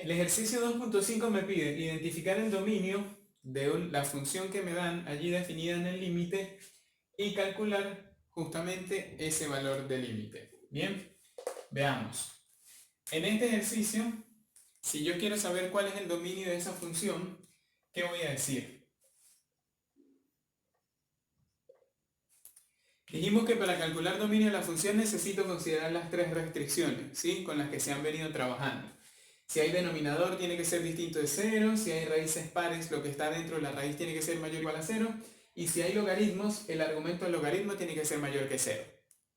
El ejercicio 2.5 me pide identificar el dominio de la función que me dan allí definida en el límite y calcular justamente ese valor del límite. Bien, veamos. En este ejercicio, si yo quiero saber cuál es el dominio de esa función, ¿qué voy a decir? Dijimos que para calcular dominio de la función necesito considerar las tres restricciones, ¿sí? Con las que se han venido trabajando. Si hay denominador tiene que ser distinto de 0, si hay raíces pares lo que está dentro de la raíz tiene que ser mayor o igual a 0, y si hay logaritmos el argumento del logaritmo tiene que ser mayor que 0.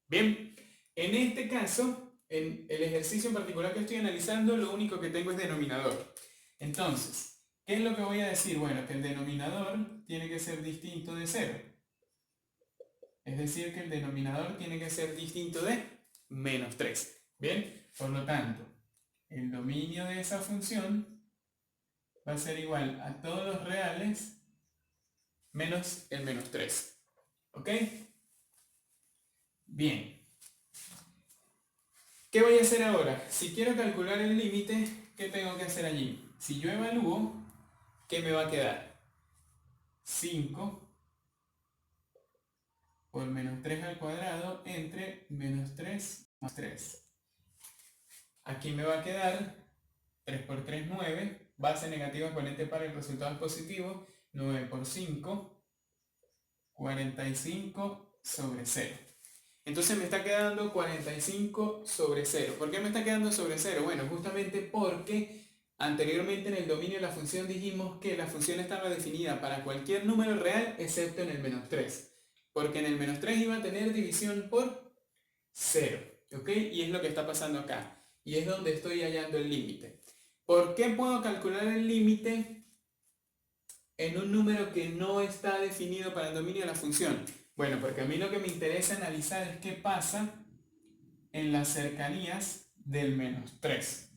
Bien, en este caso, en el ejercicio en particular que estoy analizando, lo único que tengo es denominador. Entonces, ¿qué es lo que voy a decir? Bueno, que el denominador tiene que ser distinto de 0. Es decir, que el denominador tiene que ser distinto de menos 3. Bien, por lo tanto, el dominio de esa función va a ser igual a todos los reales menos el menos 3. ¿Ok? Bien. ¿Qué voy a hacer ahora? Si quiero calcular el límite, ¿qué tengo que hacer allí? Si yo evalúo, ¿qué me va a quedar? 5 por menos 3 al cuadrado entre menos 3 más 3. Aquí me va a quedar 3 por 3, 9. Base negativa, exponente par, el resultado es positivo. 9 por 5, 45 sobre 0. Entonces me está quedando 45 sobre 0. ¿Por qué me está quedando sobre 0? Bueno, justamente porque anteriormente en el dominio de la función dijimos que la función estaba definida para cualquier número real excepto en el menos 3. Porque en el menos 3 iba a tener división por 0. ¿Ok? Y es lo que está pasando acá. Y es donde estoy hallando el límite. ¿Por qué puedo calcular el límite en un número que no está definido para el dominio de la función? Bueno, porque a mí lo que me interesa analizar es qué pasa en las cercanías del menos 3.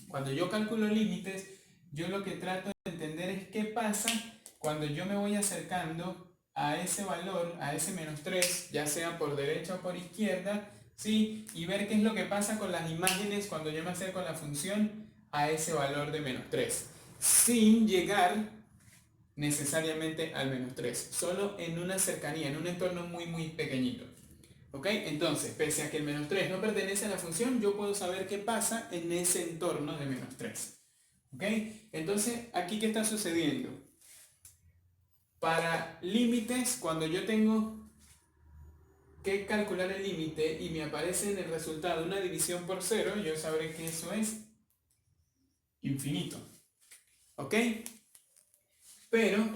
Cuando yo calculo límites, yo lo que trato de entender es qué pasa cuando yo me voy acercando a ese valor, a ese menos 3, ya sea por derecha o por izquierda, ¿sí? Y ver qué es lo que pasa con las imágenes cuando yo me acerco a la función a ese valor de menos 3, sin llegar necesariamente al menos 3, solo en una cercanía, en un entorno muy pequeñito. ¿Ok? Entonces, pese a que el menos 3 no pertenece a la función, yo puedo saber qué pasa en ese entorno de menos 3. ¿Ok? Entonces, ¿aquí qué está sucediendo? Para límites, cuando yo tengo que calcular el límite y me aparece en el resultado una división por 0, yo sabré que eso es infinito. ¿Ok? Pero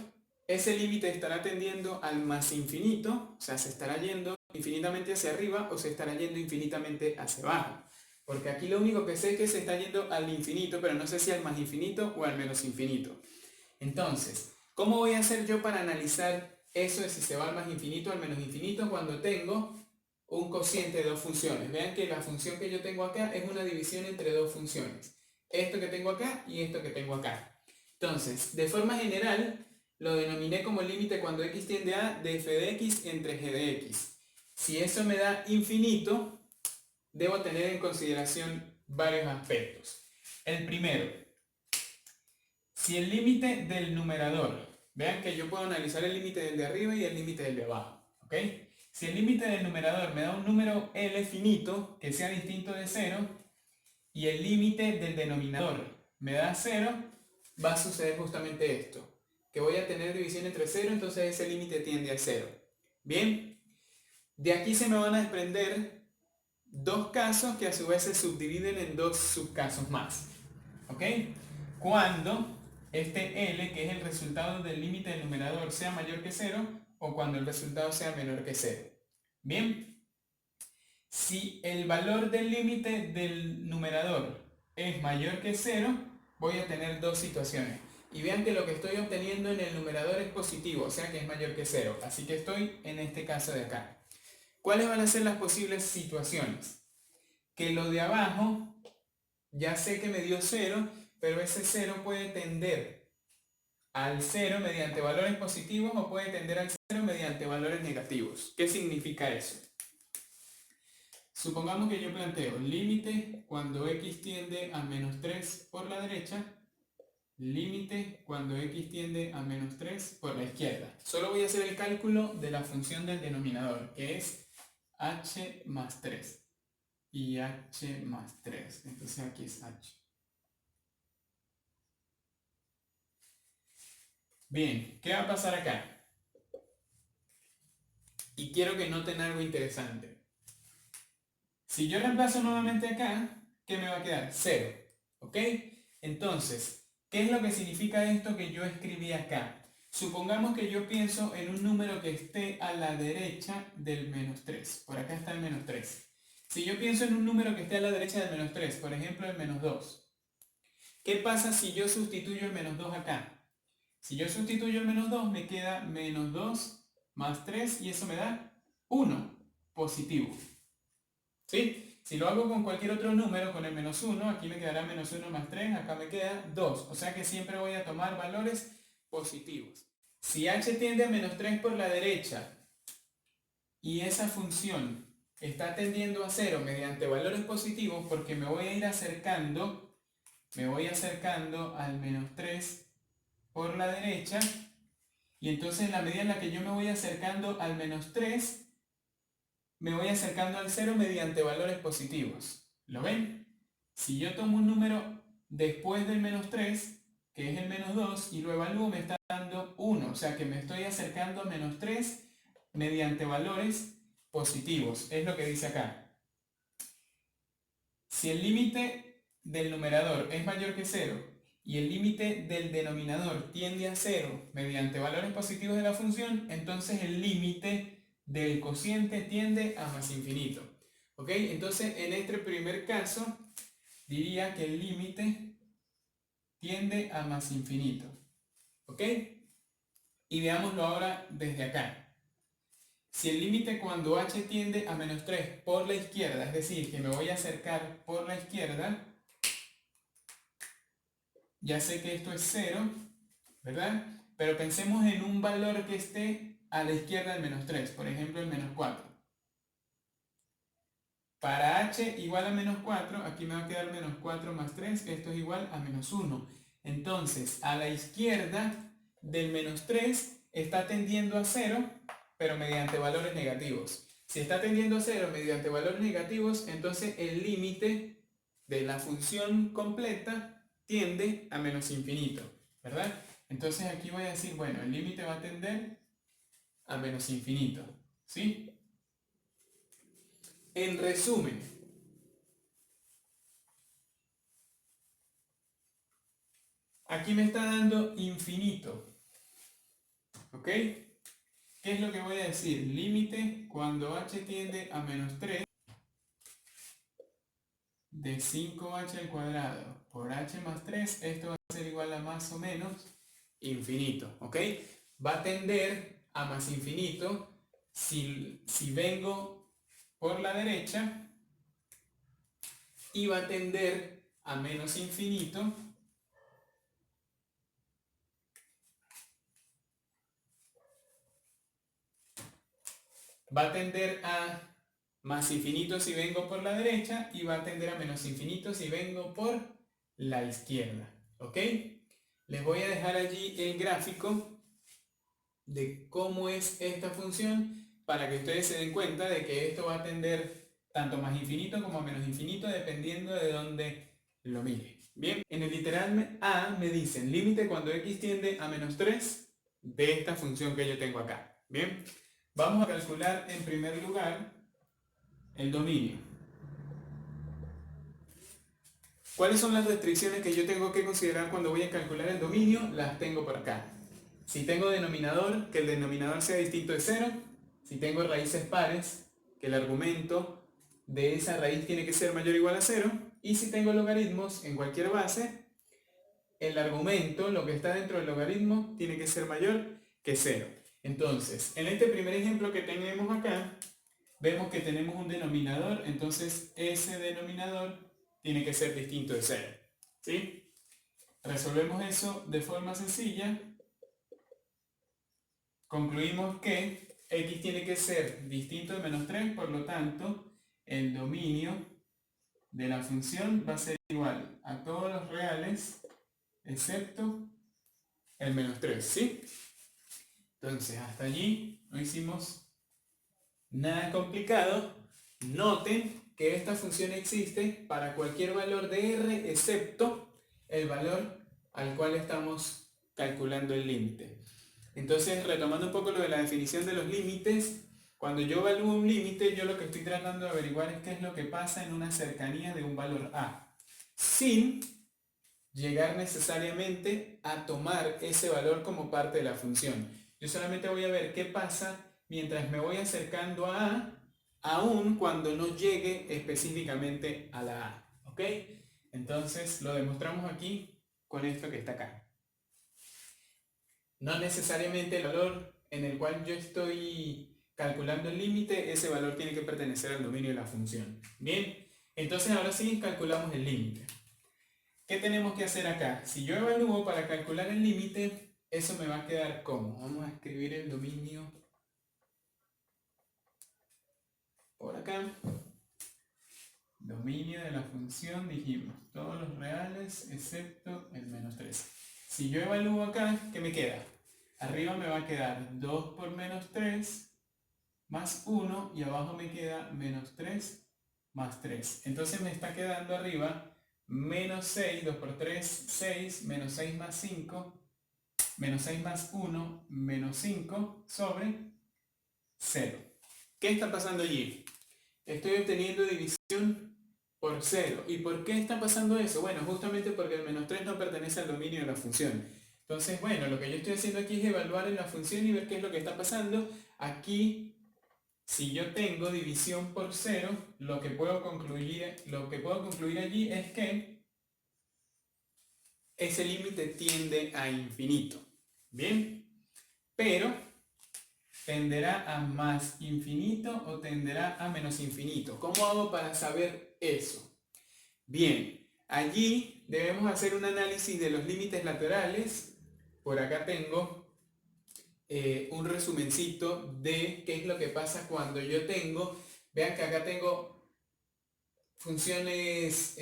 ese límite estará tendiendo al más infinito, o sea, se estará yendo infinitamente hacia arriba o se estará yendo infinitamente hacia abajo. Porque aquí lo único que sé es que se está yendo al infinito, pero no sé si al más infinito o al menos infinito. Entonces, ¿cómo voy a hacer yo para analizar eso de si se va al más infinito o al menos infinito cuando tengo un cociente de dos funciones? Vean que la función que yo tengo acá es una división entre dos funciones. Esto que tengo acá y esto que tengo acá. Entonces, de forma general, lo denominé como límite cuando x tiende a de f de x entre g de x. Si eso me da infinito, debo tener en consideración varios aspectos. El primero, si el límite del numerador, vean que yo puedo analizar el límite del de arriba y el límite del de abajo, ¿ok? Si el límite del numerador me da un número L finito que sea distinto de 0 y el límite del denominador me da 0, va a suceder justamente esto, que voy a tener división entre 0, entonces ese límite tiende a 0. Bien, de aquí se me van a desprender dos casos que a su vez se subdividen en dos subcasos más. ¿Ok? Cuando este L, que es el resultado del límite del numerador, sea mayor que 0 o cuando el resultado sea menor que 0. Bien, si el valor del límite del numerador es mayor que 0, voy a tener dos situaciones. Y vean que lo que estoy obteniendo en el numerador es positivo, o sea que es mayor que 0. Así que estoy en este caso de acá. ¿Cuáles van a ser las posibles situaciones? Que lo de abajo, ya sé que me dio 0, pero ese 0 puede tender al 0 mediante valores positivos o puede tender al 0 mediante valores negativos. ¿Qué significa eso? Supongamos que yo planteo límite cuando x tiende a menos 3 por la derecha, límite cuando x tiende a menos 3 por la izquierda. Solo voy a hacer el cálculo de la función del denominador, que es h más 3 y h más 3. Entonces aquí es h. Bien, ¿qué va a pasar acá? Y quiero que noten algo interesante. Si yo reemplazo nuevamente acá, ¿qué me va a quedar? 0. ¿Ok? Entonces, ¿qué es lo que significa esto que yo escribí acá? Supongamos que yo pienso en un número que esté a la derecha del menos 3. Por acá está el menos 3. Si yo pienso en un número que esté a la derecha del menos 3, por ejemplo el menos 2, ¿qué pasa si yo sustituyo el menos 2 acá? Si yo sustituyo el menos 2, me queda menos 2 más 3 y eso me da 1 positivo. ¿Sí? Si lo hago con cualquier otro número, con el menos 1, aquí me quedará menos 1 más 3, acá me queda 2. O sea que siempre voy a tomar valores positivos. Si h tiende a menos 3 por la derecha y esa función está tendiendo a 0 mediante valores positivos, porque me voy a ir acercando al menos 3 por la derecha, y entonces en la medida en la que yo me voy acercando al menos 3, me voy acercando al 0 mediante valores positivos. ¿Lo ven? Si yo tomo un número después del menos 3, que es el menos 2, y lo evalúo, me está dando 1. O sea que me estoy acercando a menos 3 mediante valores positivos. Es lo que dice acá. Si el límite del numerador es mayor que 0 y el límite del denominador tiende a 0 mediante valores positivos de la función, entonces el límite del cociente tiende a más infinito. ¿Ok? Entonces en este primer caso diría que el límite tiende a más infinito. ¿Ok? Y veámoslo ahora desde acá. Si el límite cuando h tiende a menos 3 por la izquierda, es decir, que me voy a acercar por la izquierda, ya sé que esto es 0, ¿verdad? Pero pensemos en un valor que esté a la izquierda del menos 3, por ejemplo el menos 4. Para h igual a menos 4, aquí me va a quedar menos 4 más 3, esto es igual a menos 1. Entonces, a la izquierda del menos 3 está tendiendo a 0, pero mediante valores negativos. Si está tendiendo a 0 mediante valores negativos, entonces el límite de la función completa tiende a menos infinito, ¿verdad? Entonces aquí voy a decir, bueno, el límite va a tender a menos infinito, ¿sí? En resumen, aquí me está dando infinito, ¿ok? ¿Qué es lo que voy a decir? Límite cuando h tiende a menos 3 de 5h al cuadrado por h más 3, esto va a ser igual a más o menos infinito, ¿ok? Va a tender a más infinito si vengo por la derecha, y va a tender a menos infinito va a tender a más infinito si vengo por la derecha y va a tender a menos infinito si vengo por la izquierda, ¿ok? Les voy a dejar allí el gráfico de cómo es esta función para que ustedes se den cuenta de que esto va a tender tanto más infinito como a menos infinito dependiendo de dónde lo mire. Bien, en el literal A me dicen límite cuando x tiende a menos 3 de esta función que yo tengo acá. Bien, vamos a calcular en primer lugar el dominio. ¿Cuáles son las restricciones que yo tengo que considerar cuando voy a calcular el dominio? Las tengo por acá. Si tengo denominador, que el denominador sea distinto de 0. Si tengo raíces pares, que el argumento de esa raíz tiene que ser mayor o igual a 0. Y si tengo logaritmos en cualquier base, el argumento, lo que está dentro del logaritmo, tiene que ser mayor que 0. Entonces, en este primer ejemplo que tenemos acá, vemos que tenemos un denominador, entonces ese denominador tiene que ser distinto de 0. ¿Sí? Resolvemos eso de forma sencilla. Concluimos que x tiene que ser distinto de menos 3, por lo tanto, el dominio de la función va a ser igual a todos los reales excepto el menos 3, ¿sí? Entonces, hasta allí no hicimos nada complicado. Noten que esta función existe para cualquier valor de r excepto el valor al cual estamos calculando el límite. Entonces, retomando un poco lo de la definición de los límites, cuando yo evalúo un límite, yo lo que estoy tratando de averiguar es qué es lo que pasa en una cercanía de un valor a, sin llegar necesariamente a tomar ese valor como parte de la función. Yo solamente voy a ver qué pasa mientras me voy acercando a A, aun cuando no llegue específicamente a la A. ¿Ok? Entonces lo demostramos aquí con esto que está acá. No necesariamente el valor en el cual yo estoy calculando el límite, ese valor tiene que pertenecer al dominio de la función. Bien, entonces ahora sí calculamos el límite. ¿Qué tenemos que hacer acá? Si yo evalúo para calcular el límite, eso me va a quedar como. Vamos a escribir el dominio por acá. Dominio de la función, dijimos, todos los reales excepto el menos 3. Si yo evalúo acá, ¿qué me queda? Arriba me va a quedar 2 por menos 3 más 1 y abajo me queda menos 3 más 3. Entonces me está quedando arriba menos 6, 2 por 3, 6, menos 6 más 5, menos 6 más 1, menos 5 sobre 0. ¿Qué está pasando allí? Estoy obteniendo división por 0. ¿Y por qué está pasando eso? Bueno, justamente porque el menos 3 no pertenece al dominio de la función. Entonces, bueno, lo que yo estoy haciendo aquí es evaluar en la función y ver qué es lo que está pasando. Aquí, si yo tengo división por 0, lo que puedo concluir allí es que ese límite tiende a infinito. ¿Bien? Pero ¿tenderá a más infinito o tenderá a menos infinito? ¿Cómo hago para saber eso? Bien, allí debemos hacer un análisis de los límites laterales. Por acá tengo un resumencito de qué es lo que pasa cuando yo tengo, vean que acá tengo funciones,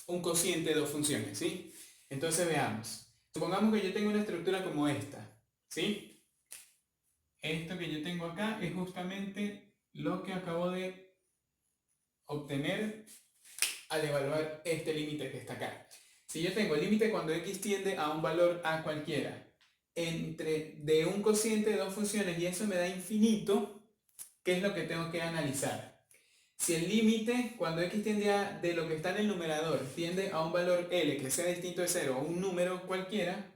un cociente de dos funciones, ¿sí? Entonces veamos, supongamos que yo tengo una estructura como esta, ¿sí? Esto que yo tengo acá es justamente lo que acabo de obtener al evaluar este límite que está acá. Si yo tengo el límite cuando x tiende a un valor a cualquiera de un cociente de dos funciones y eso me da infinito, ¿qué es lo que tengo que analizar? Si el límite cuando x tiende a de lo que está en el numerador tiende a un valor L que sea distinto de 0 o un número cualquiera,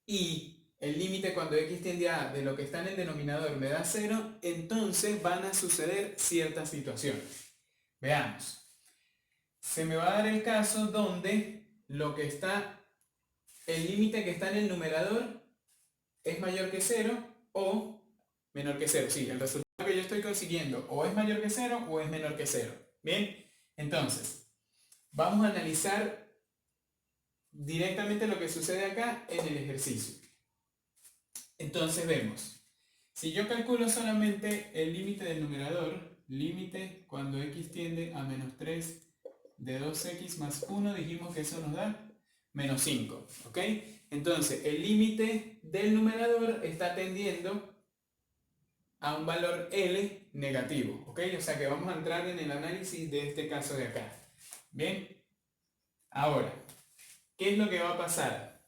y el límite cuando x tiende a de lo que está en el denominador me da 0, entonces van a suceder ciertas situaciones. Veamos. Se me va a dar el caso donde el límite que está en el numerador es mayor que 0 o menor que 0. Sí, el resultado que yo estoy consiguiendo o es mayor que 0 o es menor que 0. Bien, entonces, vamos a analizar directamente lo que sucede acá en el ejercicio. Entonces vemos, si yo calculo solamente el límite del numerador, límite cuando x tiende a menos 3 de 2x más 1, dijimos que eso nos da menos 5, ¿ok? Entonces, el límite del numerador está tendiendo a un valor L negativo, ¿ok? O sea que vamos a entrar en el análisis de este caso de acá. Bien, ahora, ¿qué es lo que va a pasar?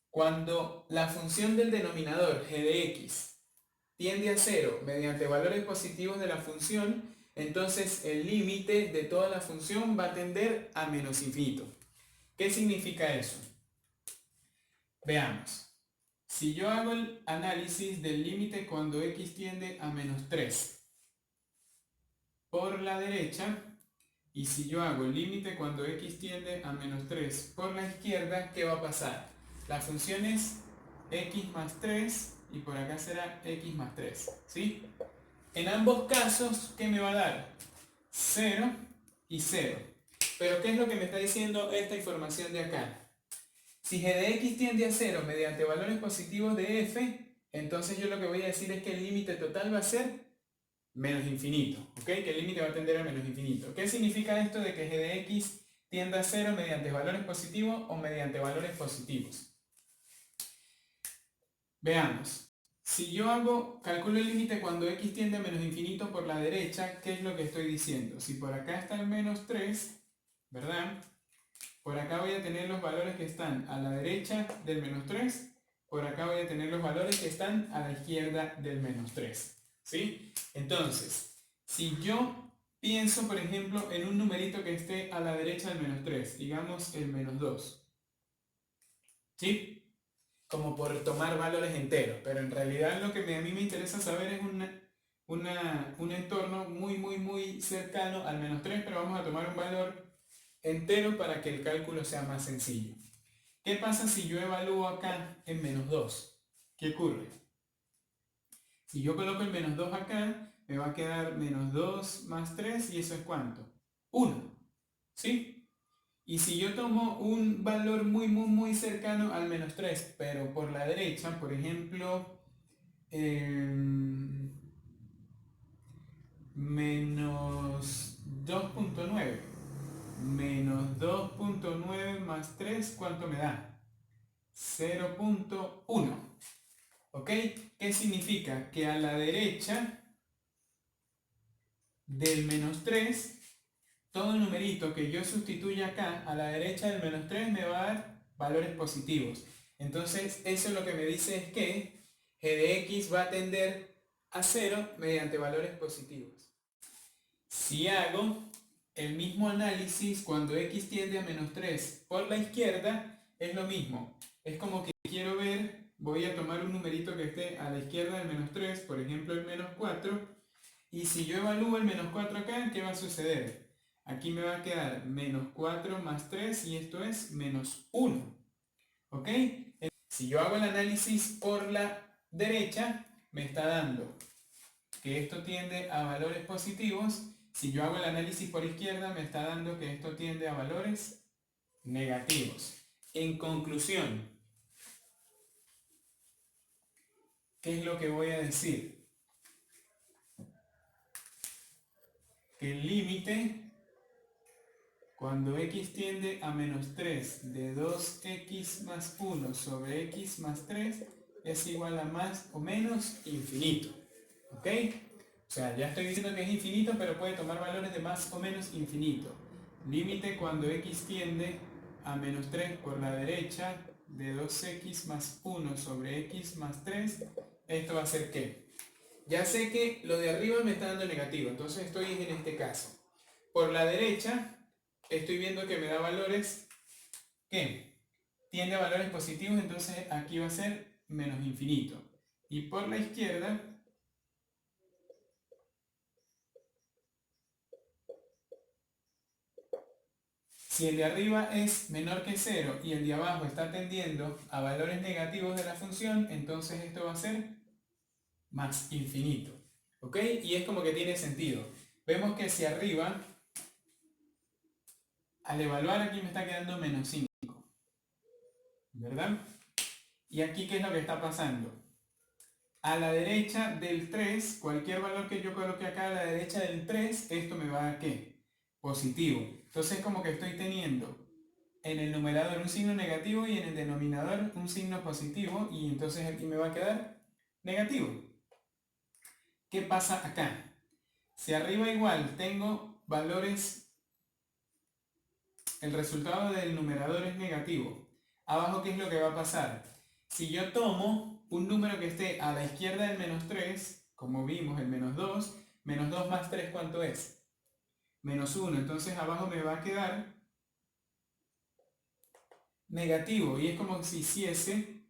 Cuando la función del denominador g de x tiende a 0 mediante valores positivos de la función, entonces el límite de toda la función va a tender a menos infinito. ¿Qué significa eso? Veamos. Si yo hago el análisis del límite cuando x tiende a menos 3 por la derecha, y si yo hago el límite cuando x tiende a menos 3 por la izquierda, ¿qué va a pasar? La función es x más 3 y por acá será x más 3, ¿sí? En ambos casos, ¿qué me va a dar? 0 y 0. Pero ¿qué es lo que me está diciendo esta información de acá? Si g de x tiende a 0 mediante valores positivos de f, entonces yo lo que voy a decir es que el límite total va a ser menos infinito, ¿ok? Que el límite va a tender a menos infinito. ¿Qué significa esto de que g de x tiende a 0 mediante valores positivos o mediante valores positivos? Veamos. Si yo calculo el límite cuando x tiende a menos infinito por la derecha, ¿qué es lo que estoy diciendo? Si por acá está el menos 3, ¿verdad? Por acá voy a tener los valores que están a la derecha del menos 3, por acá voy a tener los valores que están a la izquierda del menos 3, ¿sí? Entonces, si yo pienso, por ejemplo, en un numerito que esté a la derecha del menos 3, digamos el menos 2, ¿sí? Como por tomar valores enteros, pero en realidad lo que a mí me interesa saber es un entorno muy cercano al menos 3, pero vamos a tomar un valor entero para que el cálculo sea más sencillo. ¿Qué pasa si yo evalúo acá en menos 2? ¿Qué ocurre? Si yo coloco el menos 2 acá, me va a quedar menos 2 más 3, ¿y eso es cuánto? 1, ¿sí? Y si yo tomo un valor muy cercano al menos 3, pero por la derecha, por ejemplo, menos 2.9. Menos 2.9 más 3, ¿cuánto me da? 0.1. ¿Ok? ¿Qué significa? Que a la derecha del menos 3, todo numerito que yo sustituya acá, a la derecha del menos 3 me va a dar valores positivos. Entonces, eso lo que me dice es que g de x va a tender a 0 mediante valores positivos. Si hago el mismo análisis cuando x tiende a menos 3 por la izquierda, es lo mismo. Es como que quiero ver, voy a tomar un numerito que esté a la izquierda del menos 3, por ejemplo el menos 4, y si yo evalúo el menos 4 acá, ¿qué va a suceder? Aquí me va a quedar menos 4 más 3 y esto es menos 1. ¿Ok? Si yo hago el análisis por la derecha, me está dando que esto tiende a valores positivos. Si yo hago el análisis por izquierda, me está dando que esto tiende a valores negativos. En conclusión, ¿qué es lo que voy a decir? Que el límite cuando x tiende a menos 3 de 2x más 1 sobre x más 3 es igual a más o menos infinito. ¿Ok? O sea, ya estoy diciendo que es infinito, pero puede tomar valores de más o menos infinito. Límite cuando x tiende a menos 3 por la derecha de 2x más 1 sobre x más 3. ¿Esto va a ser qué? Ya sé que lo de arriba me está dando negativo, entonces estoy en este caso. Por la derecha estoy viendo que me da valores que tiende a valores positivos, entonces aquí va a ser menos infinito. Y por la izquierda, si el de arriba es menor que 0 y el de abajo está tendiendo a valores negativos de la función, entonces esto va a ser más infinito. ¿Ok? Y es como que tiene sentido. Vemos que si arriba, al evaluar aquí me está quedando menos 5. ¿Verdad? Y aquí, ¿qué es lo que está pasando? A la derecha del 3, cualquier valor que yo coloque acá a la derecha del 3, esto me va a dar ¿qué? Positivo. Entonces como que estoy teniendo en el numerador un signo negativo y en el denominador un signo positivo, y entonces aquí me va a quedar negativo. ¿Qué pasa acá? Si arriba igual tengo valores, el resultado del numerador es negativo. Abajo, ¿qué es lo que va a pasar? Si yo tomo un número que esté a la izquierda del menos 3, como vimos, el menos 2 más 3, ¿cuánto es? Menos 1. Entonces abajo me va a quedar negativo. Y es como si hiciese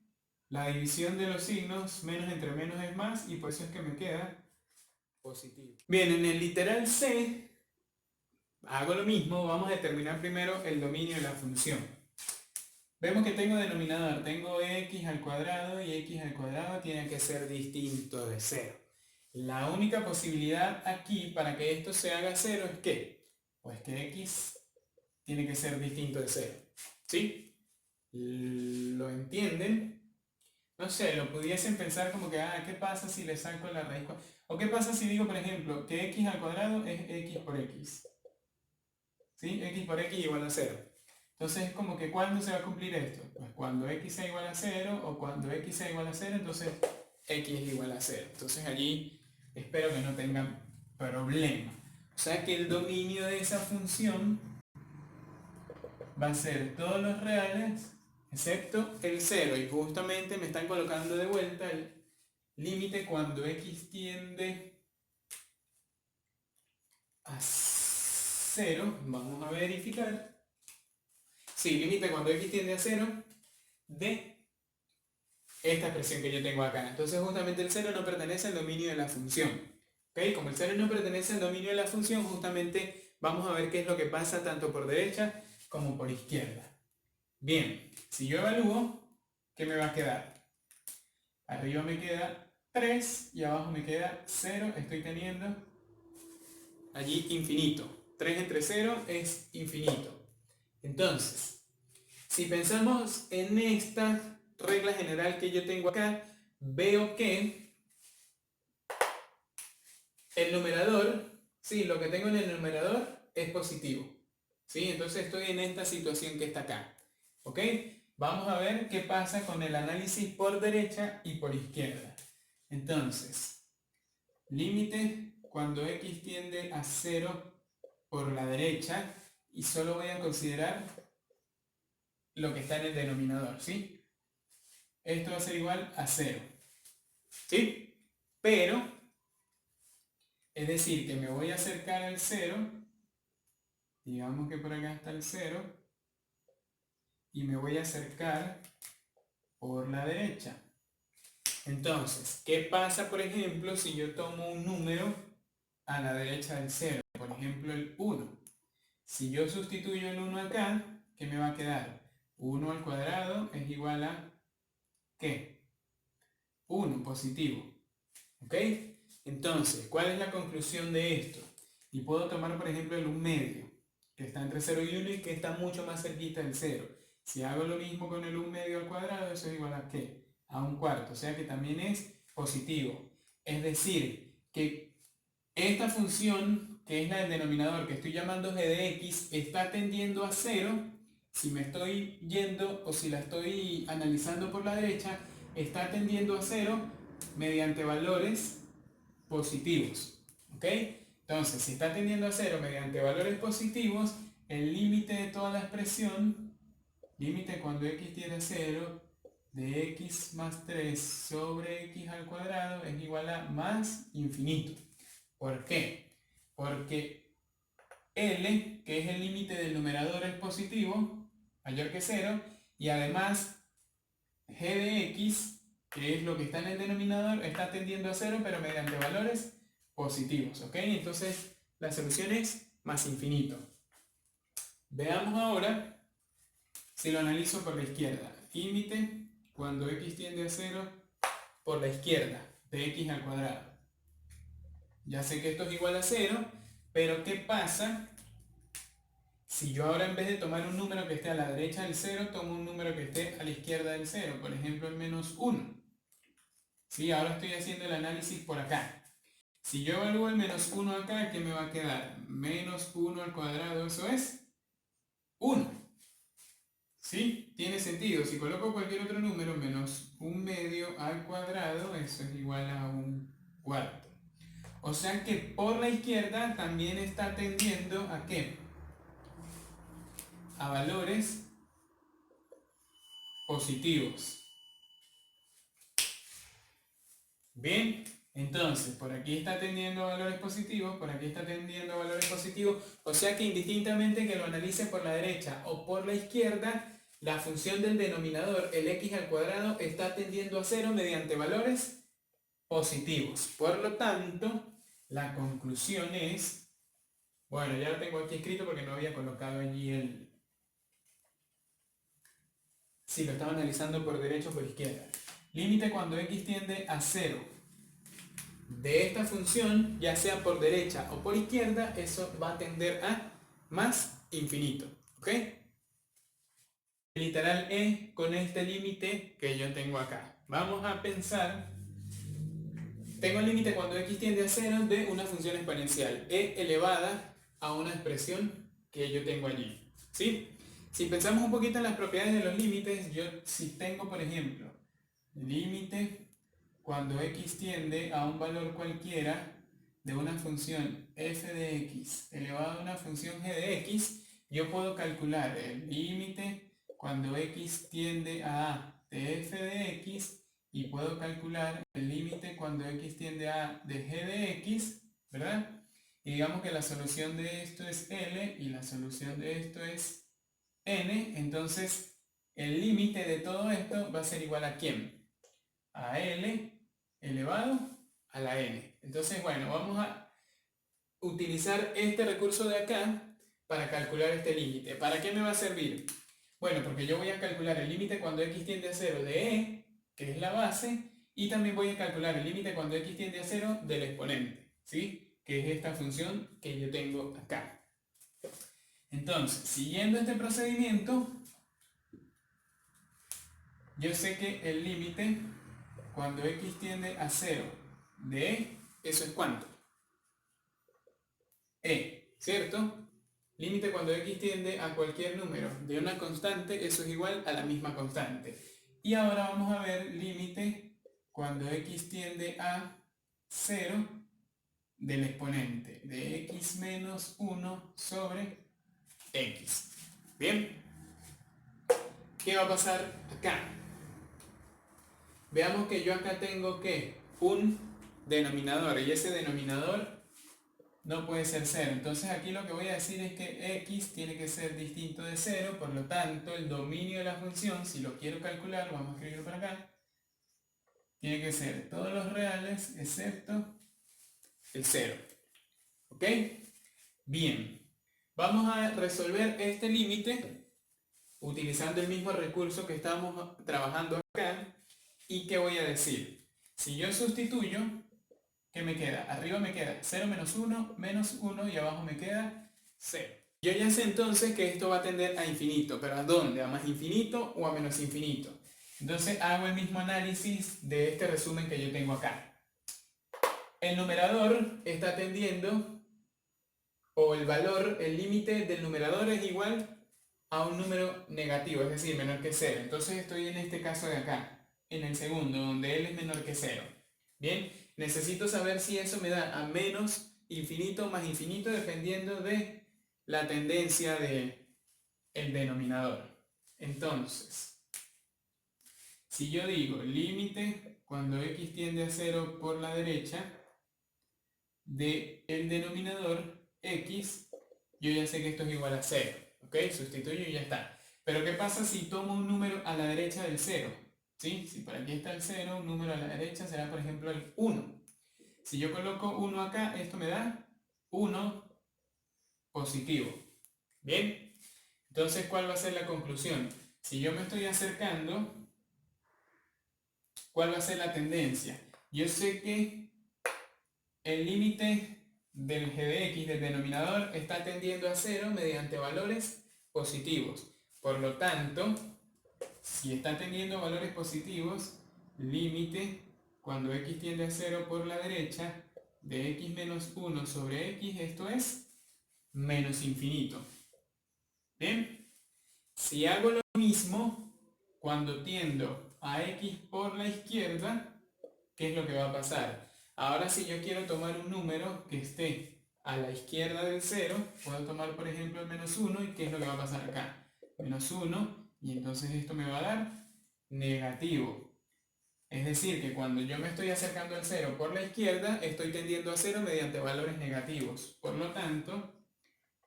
la división de los signos, menos entre menos es más, y por eso es que me queda positivo. Bien, en el literal C, hago lo mismo. Vamos a determinar primero el dominio de la función. Vemos que tengo denominador, tengo x al cuadrado, y x al cuadrado tiene que ser distinto de 0. La única posibilidad aquí para que esto se haga 0 es ¿qué? Pues que x tiene que ser distinto de 0. ¿Sí? ¿Lo entienden? no sé, lo pudiesen pensar como que, ¿qué pasa si le saco la raíz? O qué pasa si digo, por ejemplo, que x al cuadrado es x por x. ¿Sí? X por x igual a 0. Entonces es como que ¿cuándo se va a cumplir esto? Pues cuando x sea igual a 0 o cuando x sea igual a 0, entonces x es igual a 0. Entonces allí espero que no tengan problema. O sea que el dominio de esa función va a ser todos los reales excepto el 0. Y justamente me están colocando de vuelta el límite cuando x tiende a 0. Vamos a verificar. Sí, límite cuando x tiende a 0 de esta expresión que yo tengo acá. Entonces justamente el 0 no pertenece al dominio de la función. ¿Ok? Como el 0 no pertenece al dominio de la función, justamente vamos a ver qué es lo que pasa tanto por derecha como por izquierda. Bien, si yo evalúo, ¿qué me va a quedar? Arriba me queda 3 y abajo me queda 0. Estoy teniendo allí infinito. 3 entre 0 es infinito. Entonces, si pensamos en esta regla general que yo tengo acá, veo que el numerador, sí, lo que tengo en el numerador es positivo. ¿Sí? Entonces estoy en esta situación que está acá. ¿Ok? Vamos a ver qué pasa con el análisis por derecha y por izquierda. Entonces, límite cuando x tiende a 0 por la derecha y solo voy a considerar lo que está en el denominador, ¿sí? Esto va a ser igual a 0, ¿sí? Pero, es decir, que me voy a acercar al 0, digamos que por acá está el 0, y me voy a acercar por la derecha. Entonces, ¿qué pasa, por ejemplo, si yo tomo un número a la derecha del 0? Por ejemplo, el 1. Si yo sustituyo el 1 acá, ¿qué me va a quedar? 1 al cuadrado es igual a, ¿qué? 1, positivo. ¿Ok? Entonces, ¿cuál es la conclusión de esto? Y puedo tomar, por ejemplo, el 1 medio, que está entre 0 y 1 y que está mucho más cerquita del 0. Si hago lo mismo con el 1 medio al cuadrado, eso es igual a ¿qué? A 1 cuarto, o sea que también es positivo. Es decir, que esta función, que es la del denominador, que estoy llamando g de x, está tendiendo a 0. Si me estoy yendo o si la estoy analizando por la derecha, está tendiendo a 0 mediante valores positivos. ¿Ok? Entonces, si está tendiendo a 0 mediante valores positivos, el límite de toda la expresión, límite cuando x tiende a 0, de x más 3 sobre x al cuadrado es igual a más infinito. ¿Por qué? Porque L, que es el límite del numerador, es positivo, mayor que 0, y además g de x, que es lo que está en el denominador, está tendiendo a 0, pero mediante valores positivos, ¿ok? Entonces, la solución es más infinito. Veamos ahora si lo analizo por la izquierda. Límite cuando x tiende a 0 por la izquierda, de x al cuadrado. Ya sé que esto es igual a 0, pero ¿qué pasa si yo ahora en vez de tomar un número que esté a la derecha del 0, tomo un número que esté a la izquierda del 0? Por ejemplo, el menos 1. ¿Sí? Ahora estoy haciendo el análisis por acá. Si yo evalúo el menos 1 acá, ¿qué me va a quedar? Menos 1 al cuadrado, eso es 1. ¿Sí? Tiene sentido. Si coloco cualquier otro número, menos 1 medio al cuadrado, eso es igual a 1 cuarto. O sea que por la izquierda también está tendiendo ¿a qué? A valores positivos. Bien, entonces por aquí está tendiendo a valores positivos, por aquí está tendiendo a valores positivos, o sea que indistintamente que lo analice por la derecha o por la izquierda, la función del denominador, el x al cuadrado, está tendiendo a 0 mediante valores positivos. Por lo tanto, la conclusión es, bueno, ya lo tengo aquí escrito porque no había colocado allí el... Sí, lo estaba analizando por derecha o por izquierda. Límite cuando x tiende a 0 de esta función, ya sea por derecha o por izquierda, eso va a tender a más infinito. ¿Ok? literal e con este límite que yo tengo acá. Vamos a pensar, tengo el límite cuando x tiende a 0 de una función exponencial, e elevada a una expresión que yo tengo allí, ¿sí? Si pensamos un poquito en las propiedades de los límites, yo si tengo, por ejemplo, límite cuando x tiende a un valor cualquiera de una función f de x elevado a una función g de x, yo puedo calcular el límite cuando x tiende a de f de x y puedo calcular el límite cuando x tiende a de g de x, ¿verdad? Y digamos que la solución de esto es L y la solución de esto es N, entonces el límite de todo esto va a ser igual a ¿quién? A L elevado a la N. Entonces, bueno, vamos a utilizar este recurso de acá para calcular este límite. ¿Para qué me va a servir? Bueno, porque yo voy a calcular el límite cuando x tiende a 0 de e, que es la base, y también voy a calcular el límite cuando x tiende a 0 del exponente, ¿sí? Que es esta función que yo tengo acá. Entonces, siguiendo este procedimiento, yo sé que el límite cuando x tiende a 0 de e, ¿eso es cuánto? E, ¿cierto? Límite cuando x tiende a cualquier número de una constante, eso es igual a la misma constante. Y ahora vamos a ver límite cuando x tiende a 0 del exponente de x menos 1 sobre x. ¿Bien? ¿Qué va a pasar acá? Veamos que yo acá tengo que un denominador y ese denominador no puede ser 0. Entonces aquí lo que voy a decir es que x tiene que ser distinto de 0, por lo tanto el dominio de la función, si lo quiero calcular, vamos a escribirlo por acá, tiene que ser todos los reales excepto el 0. ¿Ok? Bien. Vamos a resolver este límite utilizando el mismo recurso que estábamos trabajando acá. ¿Y qué voy a decir? Si yo sustituyo, ¿qué me queda? Arriba me queda 0 menos 1 y abajo me queda 0. Yo ya sé entonces que esto va a tender a infinito, pero ¿a dónde? ¿A más infinito o a menos infinito? Entonces hago el mismo análisis de este resumen que yo tengo acá. El numerador está tendiendo, o el valor, el límite del numerador es igual a un número negativo, es decir, menor que 0. Entonces estoy en este caso de acá, en el segundo, donde L es menor que 0. Bien, necesito saber si eso me da a menos infinito o más infinito dependiendo de la tendencia del denominador. Entonces, si yo digo límite cuando x tiende a 0 por la derecha del denominador x, yo ya sé que esto es igual a 0. ¿Ok? Sustituyo y ya está. Pero ¿qué pasa si tomo un número a la derecha del 0? ¿Sí? Si por aquí está el 0, un número a la derecha será por ejemplo el 1. Si yo coloco 1 acá, esto me da 1 positivo. ¿Bien? Entonces, ¿cuál va a ser la conclusión? Si yo me estoy acercando, ¿cuál va a ser la tendencia? Yo sé que el límite del g de x, del denominador, está tendiendo a 0 mediante valores positivos. Por lo tanto, si está tendiendo valores positivos, límite cuando x tiende a 0 por la derecha de x menos 1 sobre x, esto es menos infinito. ¿Bien? Si hago lo mismo cuando tiendo a x por la izquierda, ¿qué es lo que va a pasar? Ahora si yo quiero tomar un número que esté a la izquierda del 0, puedo tomar por ejemplo el menos 1 y ¿qué es lo que va a pasar acá? Menos 1 y entonces esto me va a dar negativo. Es decir, que cuando yo me estoy acercando al 0 por la izquierda, estoy tendiendo a 0 mediante valores negativos. Por lo tanto,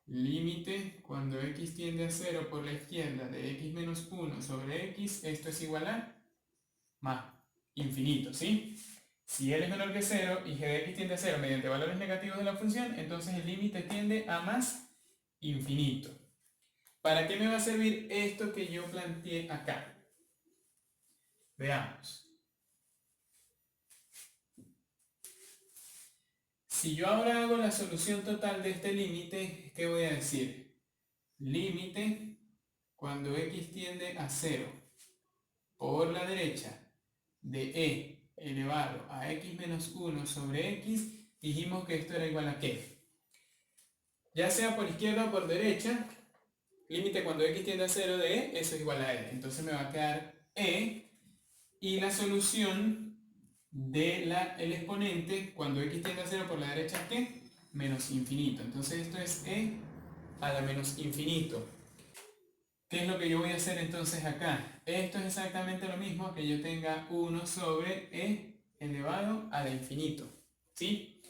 límite cuando x tiende a 0 por la izquierda de x menos 1 sobre x, esto es igual a más infinito, ¿sí? Si L es menor que 0 y g de x tiende a 0 mediante valores negativos de la función, entonces el límite tiende a más infinito. ¿Para qué me va a servir esto que yo planteé acá? Veamos. Si yo ahora hago la solución total de este límite, ¿qué voy a decir? Límite cuando x tiende a 0 por la derecha de e elevado a x menos 1 sobre x, dijimos que esto era igual a ¿qué? Ya sea por izquierda o por derecha, límite cuando x tiende a 0 de e, eso es igual a e. Entonces me va a quedar e, y la solución del exponente cuando x tiende a 0 por la derecha es ¿qué? Menos infinito. Entonces esto es e a la menos infinito. ¿Qué es lo que yo voy a hacer entonces acá? Esto es exactamente lo mismo que yo tenga 1 sobre e elevado a la infinito, ¿sí?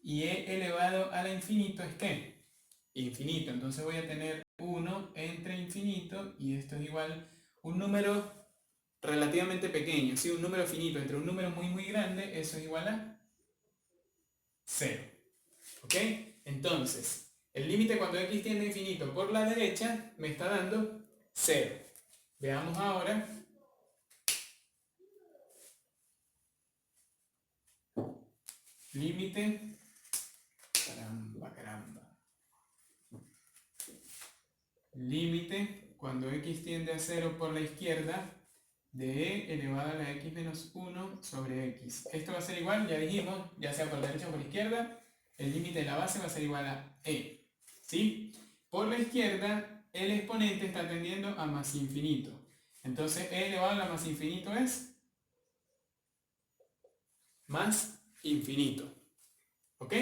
Y e elevado a la infinito es ¿qué? Infinito. Entonces voy a tener 1 entre infinito, y esto es igual un número relativamente pequeño, ¿sí? Un número finito entre un número muy grande, eso es igual a 0. ¿Ok? Entonces, el límite cuando x tiende a infinito por la derecha me está dando 0. Veamos ahora. Límite. Caramba. Límite cuando x tiende a 0 por la izquierda de e elevado a la x menos 1 sobre x. Esto va a ser igual, ya dijimos, ya sea por la derecha o por la izquierda, el límite de la base va a ser igual a e. ¿Sí? Por la izquierda, el exponente está tendiendo a más infinito. Entonces, e elevado a la más infinito es más infinito. ¿Ok?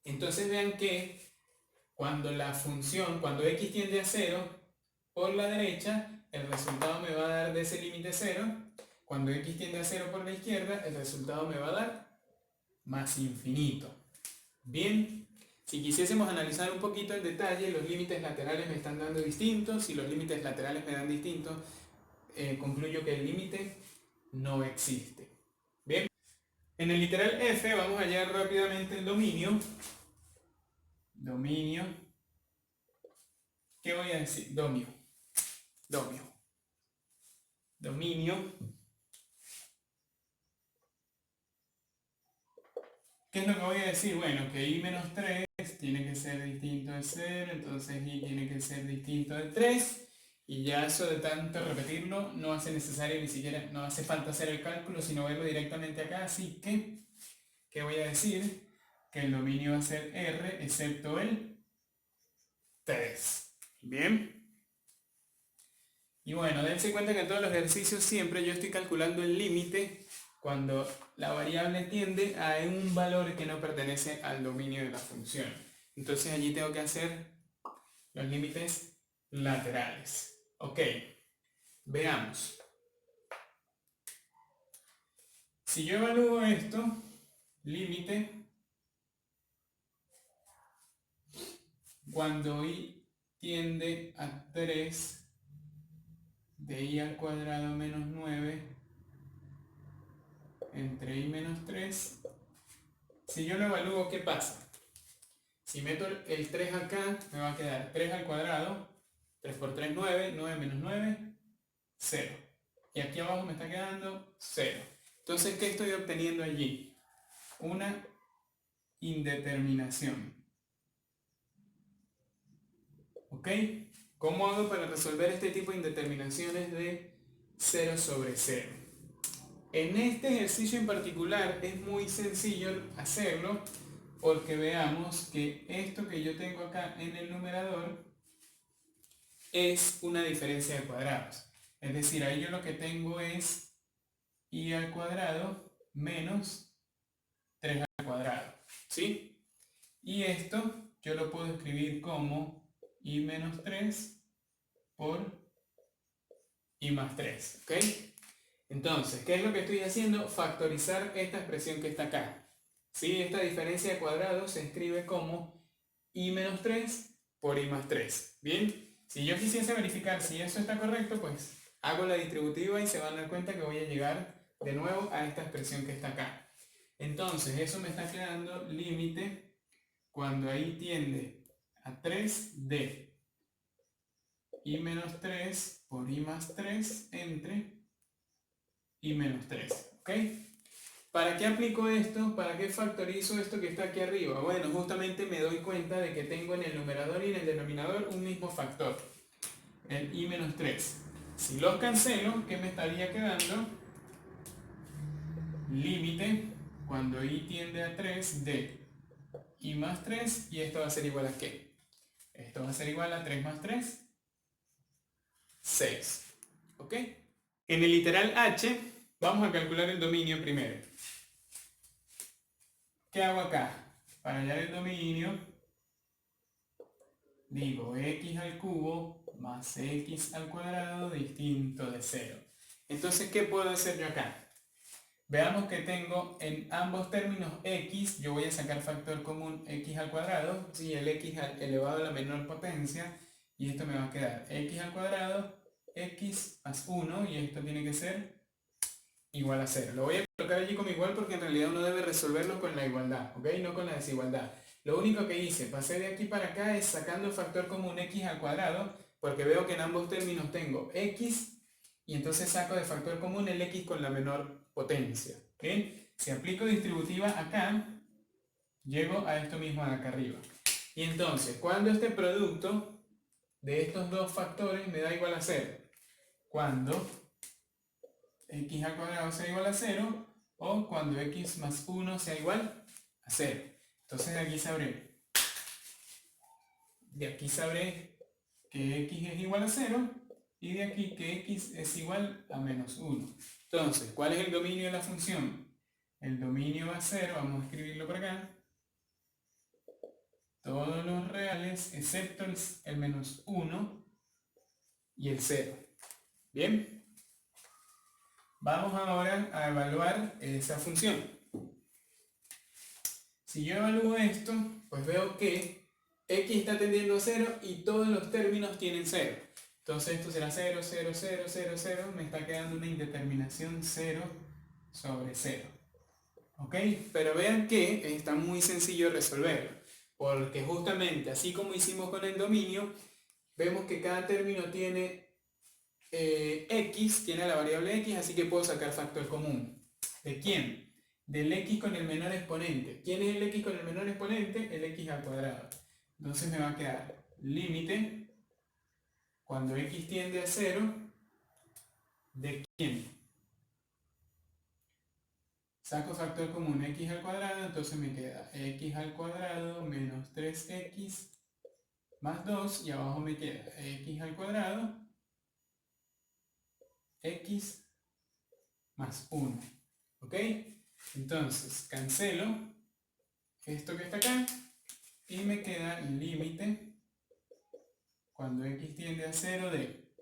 Entonces vean que cuando la función, cuando x tiende a 0 por la derecha, el resultado me va a dar de ese límite 0. Cuando x tiende a 0 por la izquierda, el resultado me va a dar más infinito. Bien, si quisiésemos analizar un poquito el detalle, los límites laterales me están dando distintos. Si los límites laterales me dan distintos, concluyo que el límite no existe. Bien, en el literal f vamos a hallar rápidamente el dominio. Dominio. ¿Qué voy a decir? Dominio. ¿Qué es lo que voy a decir? Bueno, que i menos 3 tiene que ser distinto de 0, entonces i tiene que ser distinto de 3, y ya eso de tanto repetirlo no hace necesario, ni siquiera, no hace falta hacer el cálculo, sino verlo directamente acá. Así que, ¿qué voy a decir? Que el dominio va a ser R excepto el 3. Bien. Y bueno, dense cuenta que en todos los ejercicios siempre yo estoy calculando el límite cuando la variable tiende a un valor que no pertenece al dominio de la función. Entonces allí tengo que hacer los límites laterales. Ok, veamos. Si yo evalúo esto, límite cuando i tiende a 3 de i al cuadrado menos 9 entre i menos 3, si yo lo evalúo, ¿qué pasa? Si meto el 3 acá, me va a quedar 3 al cuadrado, 3 por 3, 9, 9 menos 9, 0. Y aquí abajo me está quedando 0. Entonces, ¿qué estoy obteniendo allí? Una indeterminación. ¿Ok? ¿Cómo hago para resolver este tipo de indeterminaciones de 0 sobre 0? En este ejercicio en particular es muy sencillo hacerlo, porque veamos que esto que yo tengo acá en el numerador es una diferencia de cuadrados. Es decir, ahí yo lo que tengo es i al cuadrado menos 3 al cuadrado. ¿Sí? Y esto yo lo puedo escribir como i menos 3 por i más 3. ¿Ok? Entonces, ¿qué es lo que estoy haciendo? Factorizar esta expresión que está acá. ¿Sí? Esta diferencia de cuadrados se escribe como i menos 3 por i más 3. Bien, si yo quisiese verificar si eso está correcto, pues hago la distributiva y se van a dar cuenta que voy a llegar de nuevo a esta expresión que está acá. Entonces, eso me está quedando límite cuando i tiende a 3 de i menos 3 por i más 3 entre i menos 3. ¿Ok? ¿Para qué aplico esto? ¿Para qué factorizo esto que está aquí arriba? Bueno, justamente me doy cuenta de que tengo en el numerador y en el denominador un mismo factor. el i menos 3. Si los cancelo, ¿qué me estaría quedando? Límite, cuando i tiende a 3, de i más 3, y esto va a ser igual a ¿qué? Esto va a ser igual a 3 más 3, 6. ¿Ok? En el literal h, vamos a calcular el dominio primero. ¿Qué hago acá? Para hallar el dominio, digo x al cubo más x al cuadrado distinto de 0. Entonces, ¿qué puedo hacer yo acá? Veamos que tengo en ambos términos x, yo voy a sacar factor común x al cuadrado, sí, el x elevado a la menor potencia, y esto me va a quedar x al cuadrado, x más 1, y esto tiene que ser igual a 0. Lo voy a colocar allí como igual porque en realidad uno debe resolverlo con la igualdad, ¿ok? No con la desigualdad. Lo único que hice, pasé de aquí para acá, es sacando el factor común x al cuadrado, porque veo que en ambos términos tengo x, y entonces saco de factor común el x con la menor potencia. ¿Bien? Si aplico distributiva acá, llego a esto mismo de acá arriba. Y entonces, cuando este producto de estos dos factores me da igual a 0, cuando x al cuadrado sea igual a 0, o cuando x más 1 sea igual a 0. Entonces de aquí sabré que x es igual a 0, y de aquí que x es igual a menos 1. Entonces, ¿cuál es el dominio de la función? El dominio va a ser, vamos a escribirlo por acá, todos los reales excepto el menos 1 y el 0. ¿Bien? Vamos ahora a evaluar esa función. Si yo evalúo esto, pues veo que x está tendiendo a 0 y todos los términos tienen 0. Entonces esto será 0, 0, 0, 0, 0. Me está quedando una indeterminación 0 sobre 0. ¿Ok? Pero vean que está muy sencillo resolverlo. Porque justamente, así como hicimos con el dominio, vemos que cada término tiene x, tiene la variable x, así que puedo sacar factor común. ¿De quién? Del x con el menor exponente. ¿Quién es el x con el menor exponente? El x al cuadrado. Entonces me va a quedar límite, cuando x tiende a 0, ¿de quién? Saco factor común x al cuadrado, entonces me queda x al cuadrado menos 3x más 2, y abajo me queda x al cuadrado, x más 1. ¿Ok? Entonces, cancelo esto que está acá, y me queda el límite, cuando x tiende a 0, de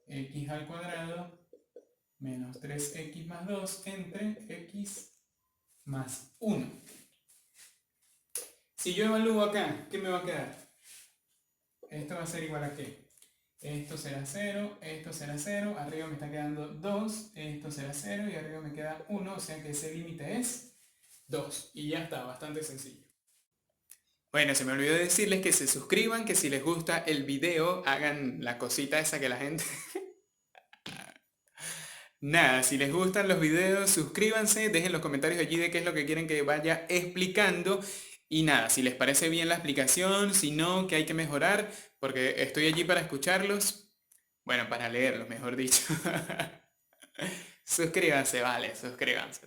x al cuadrado menos 3x más 2 entre x más 1. Si yo evalúo acá, ¿qué me va a quedar? Esto va a ser igual a ¿qué? Esto será 0, esto será 0, arriba me está quedando 2, esto será 0 y arriba me queda 1, o sea que ese límite es 2. Y ya está, bastante sencillo. Bueno, se me olvidó decirles que se suscriban, que si les gusta el video hagan la cosita esa que la gente... Nada, si les gustan los videos, suscríbanse, dejen los comentarios allí de qué es lo que quieren que vaya explicando. Y nada, si les parece bien la explicación, si no, que hay que mejorar, porque estoy allí para escucharlos. Bueno, para leerlos, mejor dicho. Suscríbanse, vale, suscríbanse.